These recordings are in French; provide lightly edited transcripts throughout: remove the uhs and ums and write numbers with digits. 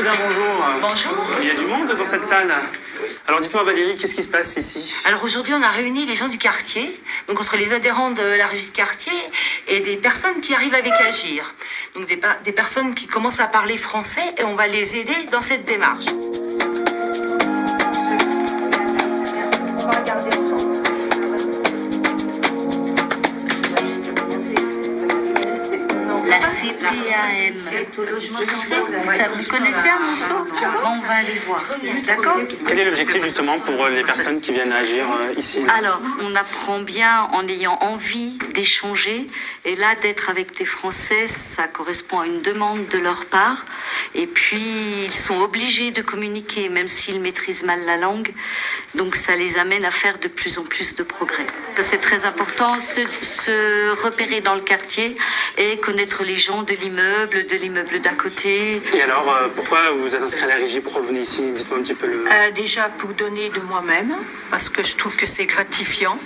bien, bonjour. Bonjour. Il y a du monde dans cette salle. Alors dites-moi Valérie, qu'est-ce qui se passe ici? Alors aujourd'hui, on a réuni les gens du quartier, donc entre les adhérents de la régie de quartier et des personnes qui arrivent avec Agir. Donc des personnes qui commencent à parler français et on va les aider dans cette démarche. On va regarder ensemble. La CPAM, ça, vous connaissez un morceau? On va aller voir, d'accord? Quel est l'objectif justement pour les personnes qui viennent agir ici? Alors, on apprend bien en ayant envie d'échanger, et là, d'être avec des Français, ça correspond à une demande de leur part, et puis ils sont obligés de communiquer, même s'ils maîtrisent mal la langue, donc ça les amène à faire de plus en plus de progrès. C'est très important, se repérer dans le quartier et connaître les gens de l'immeuble d'à côté. Et alors, pourquoi vous êtes inscrit à la régie? Pourquoi vous venez ici? Dites-moi un petit peu le... Déjà pour donner de moi-même, parce que je trouve que c'est gratifiant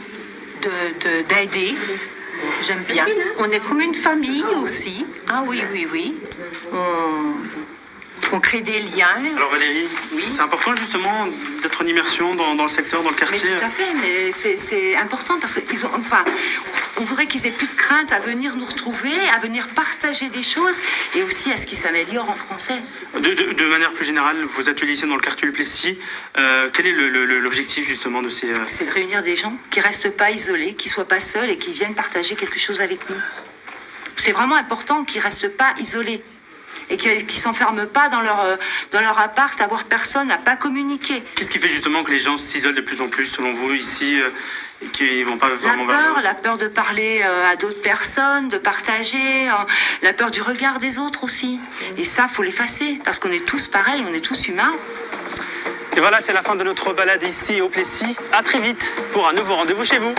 d'aider. J'aime bien. On est comme une famille aussi. Ah oui, oui, oui. On crée des liens. Alors Valérie, c'est important justement d'être en immersion dans le secteur, dans le Mais quartier. tout à fait, mais c'est important parce qu'ils ont, enfin, on voudrait qu'ils aient plus de crainte à venir nous retrouver, à venir partager des choses et aussi à ce qu'ils s'améliorent en français. De manière plus générale, vos ateliers ici dans le quartier du Plessis, quel est l'objectif justement de ces... C'est de réunir des gens qui restent pas isolés, qui soient pas seuls et qui viennent partager quelque chose avec nous. C'est vraiment important qu'ils restent pas isolés et qu'ils s'enferment pas dans leur appart, à voir personne, à pas communiquer. Qu'est-ce qui fait justement que les gens s'isolent de plus en plus selon vous ici et qu'ils vont pas vraiment vers l'autre? La peur de parler à d'autres personnes, de partager, la peur du regard des autres aussi. Et ça, faut l'effacer parce qu'on est tous pareils, on est tous humains. Et voilà, c'est la fin de notre balade ici au Plessis. À très vite pour un nouveau rendez-vous chez vous.